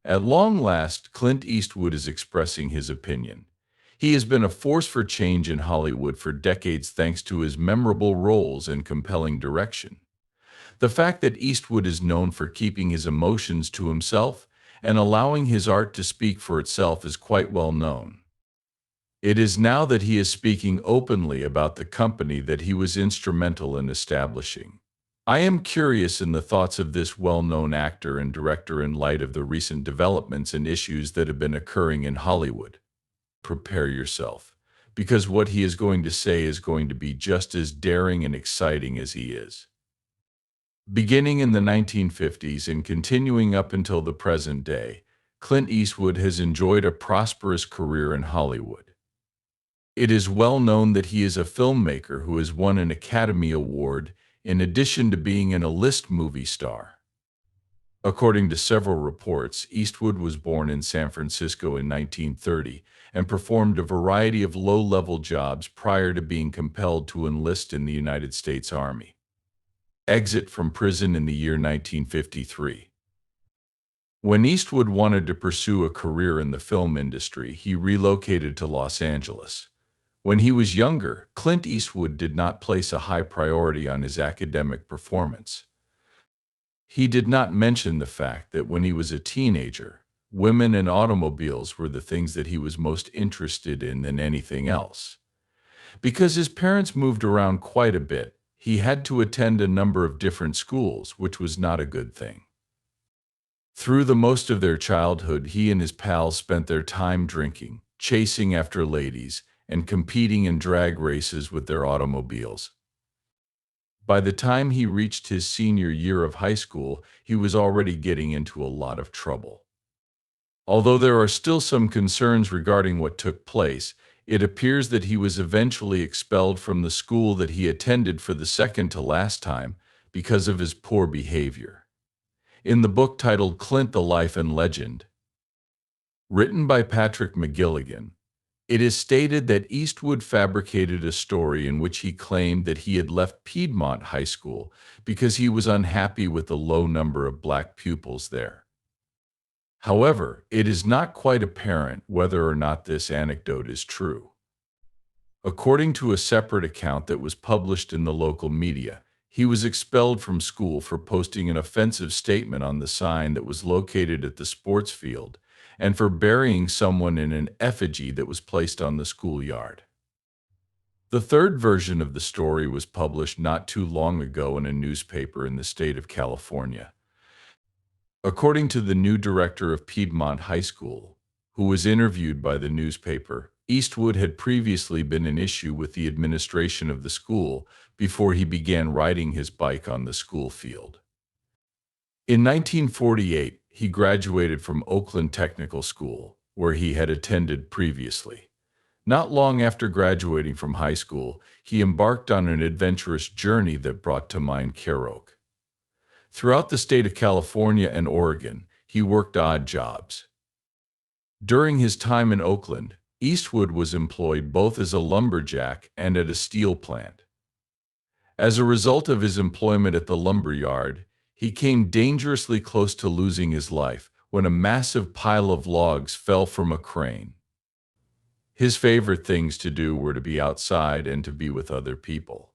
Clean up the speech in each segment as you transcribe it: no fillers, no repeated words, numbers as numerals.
At long last, Clint Eastwood is expressing his opinion. He has been a force for change in Hollywood for decades thanks to his memorable roles and compelling direction. The fact that Eastwood is known for keeping his emotions to himself and allowing his art to speak for itself is quite well known. It is now that he is speaking openly about the company that he was instrumental in establishing. I am curious in the thoughts of this well-known actor and director in light of the recent developments and issues that have been occurring in Hollywood. Prepare yourself, because what he is going to say is going to be just as daring and exciting as he is. Beginning in the 1950s and continuing up until the present day, Clint Eastwood has enjoyed a prosperous career in Hollywood. It is well known that he is a filmmaker who has won an Academy Award in addition to being an A-list movie star. According to several reports, Eastwood was born in San Francisco in 1930 and performed a variety of low-level jobs prior to being compelled to enlist in the United States Army. Exit from prison in the year 1953. When Eastwood wanted to pursue a career in the film industry, he relocated to Los Angeles. When he was younger, Clint Eastwood did not place a high priority on his academic performance. He did not mention the fact that when he was a teenager, women and automobiles were the things that he was most interested in than anything else. Because his parents moved around quite a bit, he had to attend a number of different schools, which was not a good thing. Through the most of their childhood, he and his pals spent their time drinking, chasing after ladies, and competing in drag races with their automobiles. By the time he reached his senior year of high school, he was already getting into a lot of trouble. Although there are still some concerns regarding what took place, it appears that he was eventually expelled from the school that he attended for the second to last time because of his poor behavior. In the book titled Clint: The Life and Legend, written by Patrick McGilligan, it is stated that Eastwood fabricated a story in which he claimed that he had left Piedmont High School because he was unhappy with the low number of black pupils there. However, it is not quite apparent whether or not this anecdote is true. According to a separate account that was published in the local media, he was expelled from school for posting an offensive statement on the sign that was located at the sports field and for burying someone in an effigy that was placed on the schoolyard. The third version of the story was published not too long ago in a newspaper in the state of California. According to the new director of Piedmont High School, who was interviewed by the newspaper, Eastwood had previously been an issue with the administration of the school before he began riding his bike on the school field. In 1948, he graduated from Oakland Technical School, where he had attended previously. Not long after graduating from high school, he embarked on an adventurous journey that brought to mind Kerouac. Throughout the state of California and Oregon, he worked odd jobs. During his time in Oakland, Eastwood was employed both as a lumberjack and at a steel plant. As a result of his employment at the lumber yard, he came dangerously close to losing his life when a massive pile of logs fell from a crane. His favorite things to do were to be outside and to be with other people.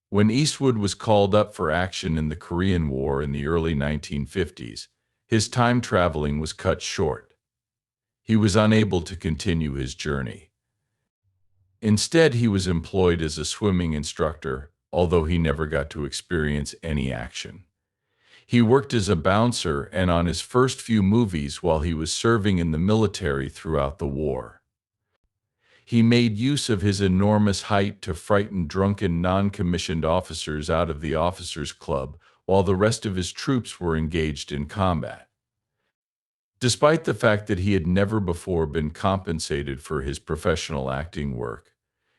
When Eastwood was called up for action in the Korean War in the early 1950s, his time traveling was cut short. He was unable to continue his journey. Instead, he was employed as a swimming instructor, although he never got to experience any action. He worked as a bouncer and on his first few movies while he was serving in the military throughout the war. He made use of his enormous height to frighten drunken non-commissioned officers out of the officers' club while the rest of his troops were engaged in combat. Despite the fact that he had never before been compensated for his professional acting work,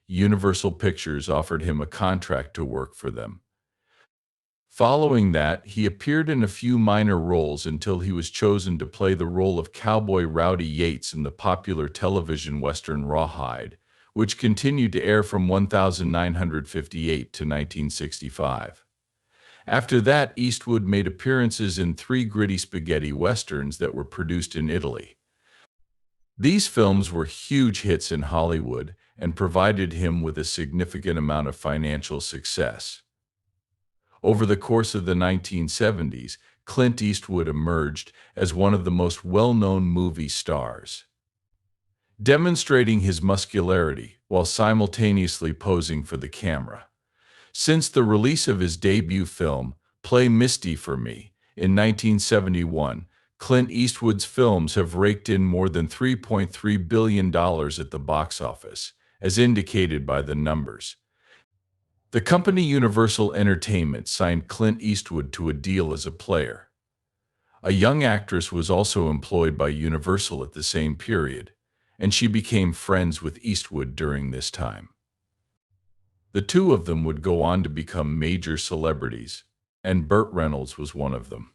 Universal Pictures offered him a contract to work for them. Following that, he appeared in a few minor roles until he was chosen to play the role of Cowboy Rowdy Yates in the popular television western Rawhide, which continued to air from 1958 to 1965. After that, Eastwood made appearances in three gritty spaghetti westerns that were produced in Italy. These films were huge hits in Hollywood and provided him with a significant amount of financial success. Over the course of the 1970s, Clint Eastwood emerged as one of the most well-known movie stars, demonstrating his muscularity while simultaneously posing for the camera. Since the release of his debut film, Play Misty for Me, in 1971, Clint Eastwood's films have raked in more than $3.3 billion at the box office, as indicated by the numbers. The company Universal Entertainment signed Clint Eastwood to a deal as a player. A young actress was also employed by Universal at the same period, and she became friends with Eastwood during this time. The two of them would go on to become major celebrities, and Burt Reynolds was one of them.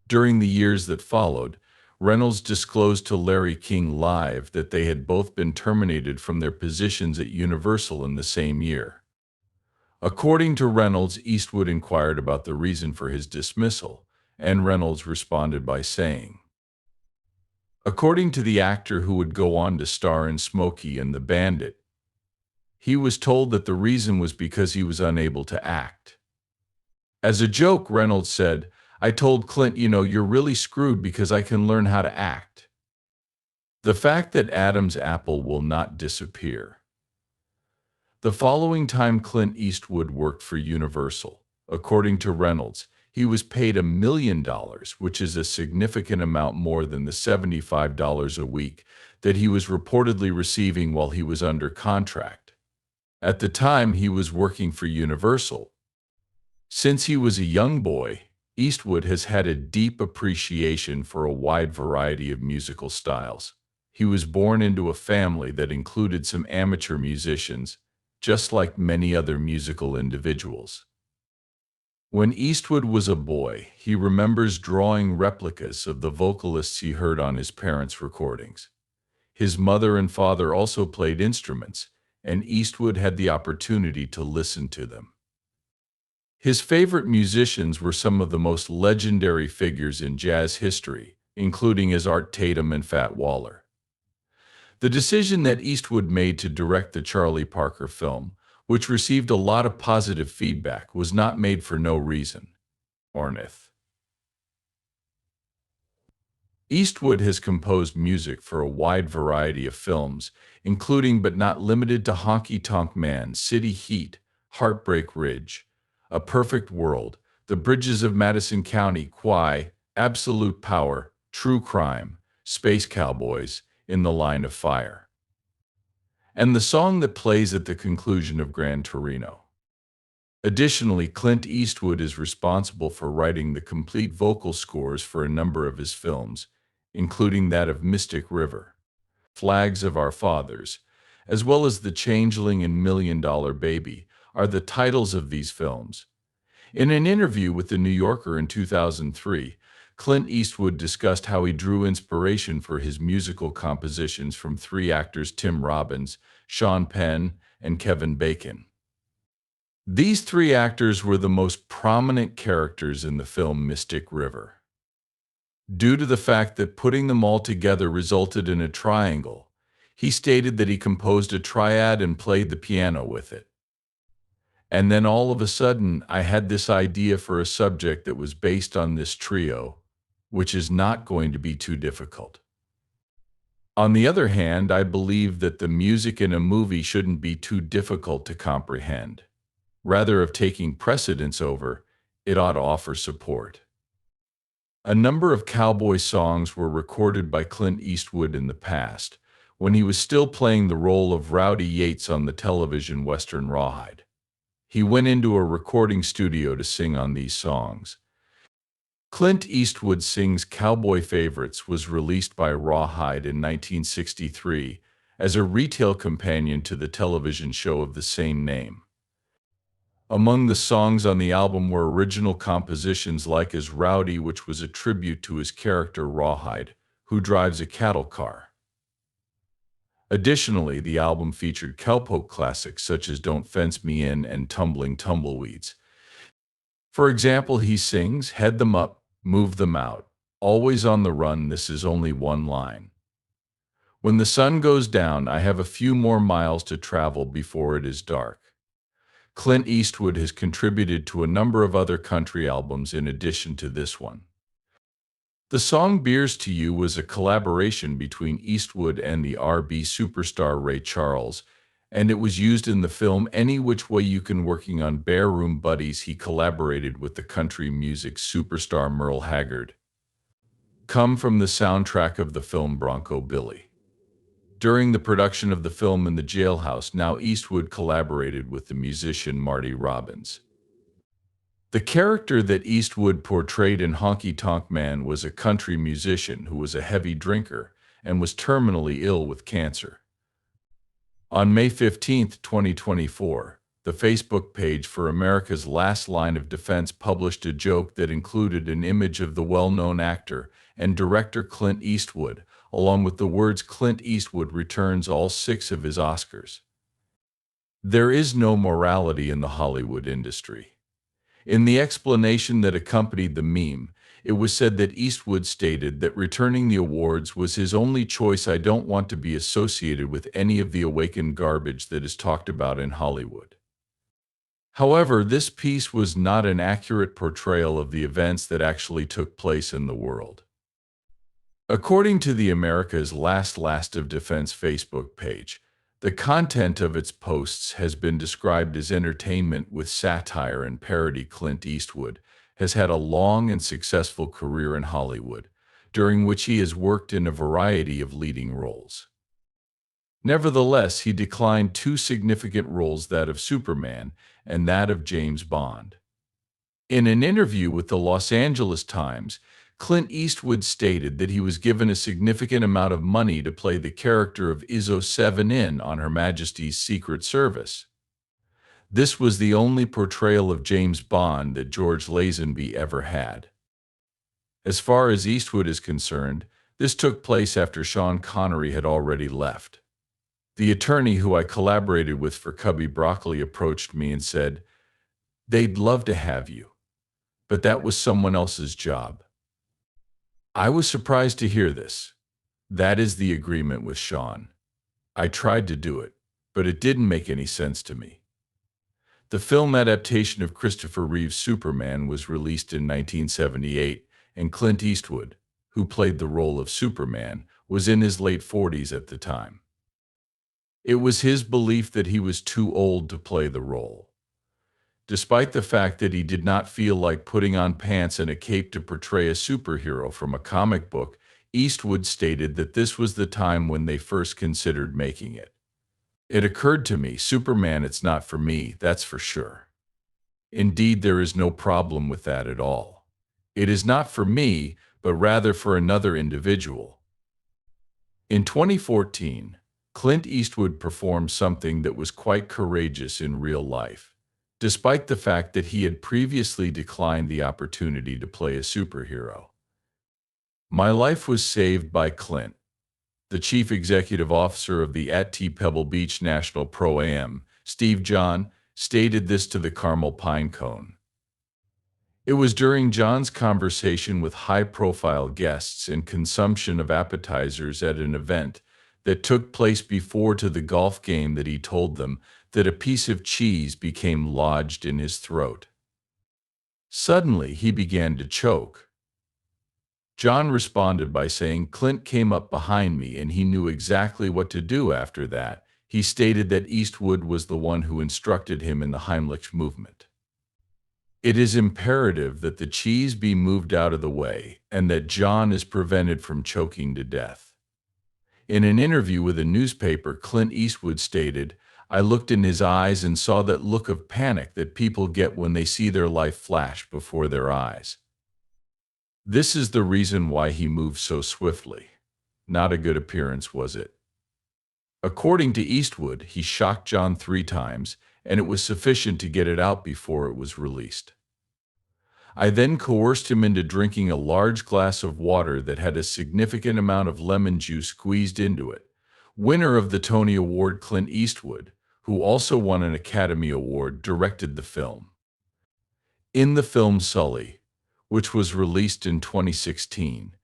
During the years that followed, Reynolds disclosed to Larry King Live that they had both been terminated from their positions at Universal in the same year. According to Reynolds, Eastwood inquired about the reason for his dismissal, and Reynolds responded by saying, according to the actor who would go on to star in Smokey and the Bandit, he was told that the reason was because he was unable to act. As a joke, Reynolds said, I told Clint, you're really screwed because I can learn how to act. The fact that Adam's apple will not disappear. The following time Clint Eastwood worked for Universal, according to Reynolds, he was paid $1 million, which is a significant amount more than the $75 a week that he was reportedly receiving while he was under contract. At the time, he was working for Universal. Since he was a young boy, Eastwood has had a deep appreciation for a wide variety of musical styles. He was born into a family that included some amateur musicians, just like many other musical individuals. When Eastwood was a boy, he remembers drawing replicas of the vocalists he heard on his parents' recordings. His mother and father also played instruments, and Eastwood had the opportunity to listen to them. His favorite musicians were some of the most legendary figures in jazz history, including as Art Tatum and Fat Waller. The decision that Eastwood made to direct the Charlie Parker film, which received a lot of positive feedback, was not made for no reason. Ornith. Eastwood has composed music for a wide variety of films, including but not limited to Honky Tonk Man, City Heat, Heartbreak Ridge, A Perfect World, The Bridges of Madison County, Quay, Absolute Power, True Crime, Space Cowboys, In the Line of Fire, and the song that plays at the conclusion of Gran Torino. Additionally, Clint Eastwood is responsible for writing the complete vocal scores for a number of his films, including that of Mystic River, Flags of Our Fathers, as well as The Changeling and $1 Million Baby, are the titles of these films. In an interview with The New Yorker in 2003, Clint Eastwood discussed how he drew inspiration for his musical compositions from three actors, Tim Robbins, Sean Penn, and Kevin Bacon. These three actors were the most prominent characters in the film Mystic River. Due to the fact that putting them all together resulted in a triangle, he stated that he composed a triad and played the piano with it. And then all of a sudden, I had this idea for a subject that was based on this trio, which is not going to be too difficult. On the other hand, I believe that the music in a movie shouldn't be too difficult to comprehend. Rather of taking precedence over, it ought to offer support. A number of cowboy songs were recorded by Clint Eastwood in the past, when he was still playing the role of Rowdy Yates on the television Western Rawhide. He went into a recording studio to sing on these songs. Clint Eastwood Sings Cowboy Favorites was released by Rawhide in 1963 as a retail companion to the television show of the same name. Among the songs on the album were original compositions like As Rowdy, which was a tribute to his character Rawhide, who drives a cattle car. Additionally, the album featured cowpoke classics such as Don't Fence Me In and Tumbling Tumbleweeds. For example, he sings, "Head them up, move them out. Always on the run, this is only one line. When the sun goes down, I have a few more miles to travel before it is dark." Clint Eastwood has contributed to a number of other country albums in addition to this one. The song "Beers to You" was a collaboration between Eastwood and the R&B superstar Ray Charles, and it was used in the film Any Which Way You Can. Working on Bare Room Buddies, he collaborated with the country music superstar Merle Haggard. Come from the soundtrack of the film Bronco Billy. During the production of the film in the jailhouse, now Eastwood collaborated with the musician Marty Robbins. The character that Eastwood portrayed in Honky Tonk Man was a country musician who was a heavy drinker and was terminally ill with cancer. On May 15, 2024, the Facebook page for America's Last Line of Defense published a joke that included an image of the well-known actor and director Clint Eastwood, along with the words "Clint Eastwood returns all 6 of his Oscars." There is no morality in the Hollywood industry. In the explanation that accompanied the meme, it was said that Eastwood stated that returning the awards was his only choice. "I don't want to be associated with any of the awakened garbage that is talked about in Hollywood." However, this piece was not an accurate portrayal of the events that actually took place in the world. According to the America's Last of Defense Facebook page, the content of its posts has been described as entertainment with satire and parody. Clint Eastwood has had a long and successful career in Hollywood, during which he has worked in a variety of leading roles. Nevertheless, he declined 2 significant roles, that of Superman and that of James Bond. In an interview with the Los Angeles Times, Clint Eastwood stated that he was given a significant amount of money to play the character of Izzo 7 on Her Majesty's Secret Service. This was the only portrayal of James Bond that George Lazenby ever had. As far as Eastwood is concerned, this took place after Sean Connery had already left. The attorney who I collaborated with for Cubby Broccoli approached me and said, "They'd love to have you, but that was someone else's job." I was surprised to hear this. That is the agreement with Sean. I tried to do it, but it didn't make any sense to me. The film adaptation of Christopher Reeve's Superman was released in 1978, and Clint Eastwood, who played the role of Superman, was in his late 40s at the time. It was his belief that he was too old to play the role. Despite the fact that he did not feel like putting on pants and a cape to portray a superhero from a comic book, Eastwood stated that this was the time when they first considered making it. "It occurred to me, Superman, it's not for me, that's for sure. Indeed, there is no problem with that at all. It is not for me, but rather for another individual." In 2014, Clint Eastwood performed something that was quite courageous in real life, despite the fact that he had previously declined the opportunity to play a superhero. "My life was saved by Clint," the chief executive officer of the at Pebble Beach National Pro-Am, Steve John, stated this to the Carmel Pine Cone. It was during John's conversation with high-profile guests and consumption of appetizers at an event that took place before to the golf game that he told them that a piece of cheese became lodged in his throat. Suddenly, he began to choke. John responded by saying, "Clint came up behind me and he knew exactly what to do after that." He stated that Eastwood was the one who instructed him in the Heimlich movement. It is imperative that the cheese be moved out of the way and that John is prevented from choking to death. In an interview with a newspaper, Clint Eastwood stated, "I looked in his eyes and saw that look of panic that people get when they see their life flash before their eyes. This is the reason why he moved so swiftly. Not a good appearance, was it?" According to Eastwood, he shocked John 3 times, and it was sufficient to get it out before it was released. "I then coerced him into drinking a large glass of water that had a significant amount of lemon juice squeezed into it." Winner of the Tony Award, Clint Eastwood, who also won an Academy Award, directed the film. In the film Sully, which was released in 2016,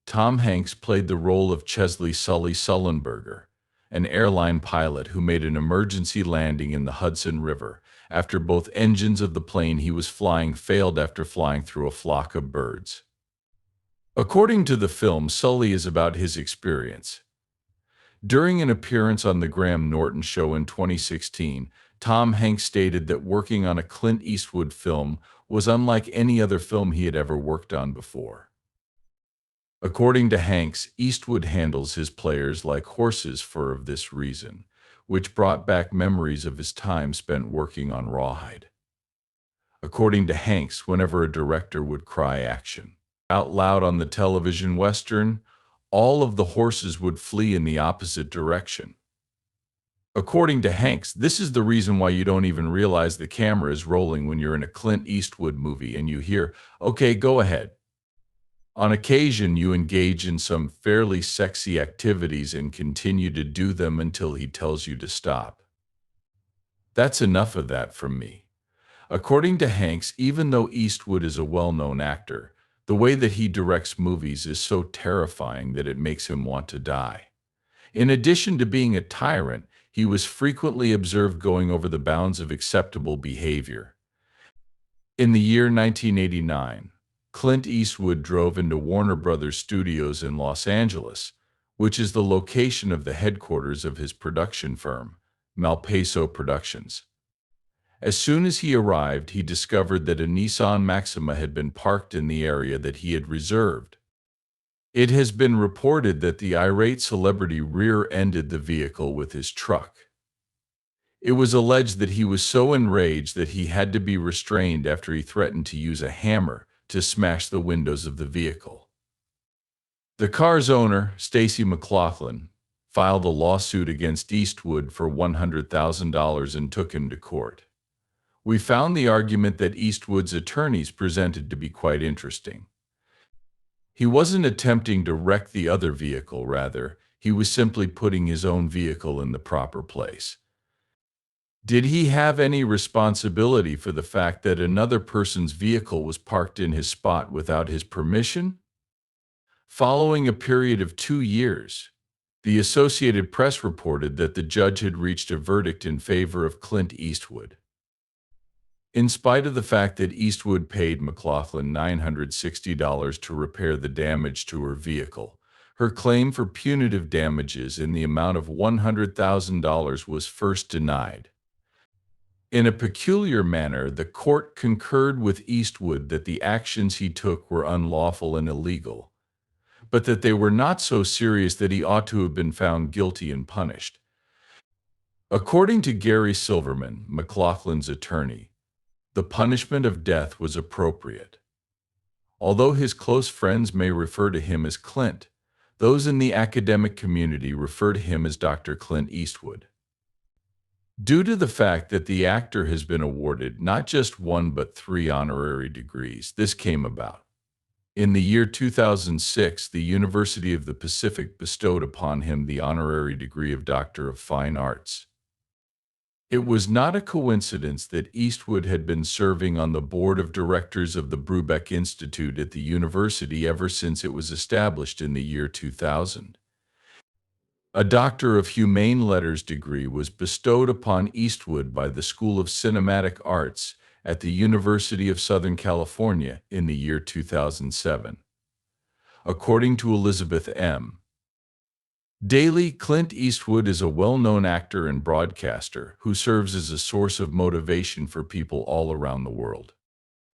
Tom Hanks played the role of Chesley Sully Sullenberger, an airline pilot who made an emergency landing in the Hudson River after both engines of the plane he was flying failed after flying through a flock of birds. According to the film, Sully is about his experience. During an appearance on The Graham Norton Show in 2016, Tom Hanks stated that working on a Clint Eastwood film was unlike any other film he had ever worked on before. According to Hanks, Eastwood handles his players like horses for this reason, which brought back memories of his time spent working on Rawhide. According to Hanks, whenever a director would cry action out loud on the television western, all of the horses would flee in the opposite direction. According to Hanks, this is the reason why you don't even realize the camera is rolling when you're in a Clint Eastwood movie and you hear, "Okay, go ahead." On occasion, you engage in some fairly sexy activities and continue to do them until he tells you to stop. That's enough of that from me. According to Hanks, even though Eastwood is a well-known actor, the way that he directs movies is so terrifying that it makes him want to die. In addition to being a tyrant, he was frequently observed going over the bounds of acceptable behavior. In the year 1989, Clint Eastwood drove into Warner Brothers Studios in Los Angeles, which is the location of the headquarters of his production firm, Malpaiso Productions. As soon as he arrived, he discovered that a Nissan Maxima had been parked in the area that he had reserved. It has been reported that the irate celebrity rear-ended the vehicle with his truck. It was alleged that he was so enraged that he had to be restrained after he threatened to use a hammer to smash the windows of the vehicle. The car's owner, Stacy McLaughlin, filed a lawsuit against Eastwood for $100,000 and took him to court. We found the argument that Eastwood's attorneys presented to be quite interesting. He wasn't attempting to wreck the other vehicle, rather, he was simply putting his own vehicle in the proper place. Did he have any responsibility for the fact that another person's vehicle was parked in his spot without his permission? Following a period of 2 years, the Associated Press reported that the judge had reached a verdict in favor of Clint Eastwood. In spite of the fact that Eastwood paid McLaughlin $960 to repair the damage to her vehicle, her claim for punitive damages in the amount of $100,000 was first denied. In a peculiar manner, the court concurred with Eastwood that the actions he took were unlawful and illegal, but that they were not so serious that he ought to have been found guilty and punished. According to Gary Silverman, McLaughlin's attorney, the punishment of death was appropriate. Although his close friends may refer to him as Clint, those in the academic community refer to him as Dr. Clint Eastwood. Due to the fact that the actor has been awarded not just 1 but 3 honorary degrees, this came about. In the year 2006, the University of the Pacific bestowed upon him the honorary degree of Doctor of Fine Arts. It was not a coincidence that Eastwood had been serving on the board of directors of the Brubeck Institute at the university ever since it was established in the year 2000. A Doctor of Humane Letters degree was bestowed upon Eastwood by the School of Cinematic Arts at the University of Southern California in the year 2007. According to Elizabeth M. Daly, Clint Eastwood is a well-known actor and broadcaster who serves as a source of motivation for people all around the world.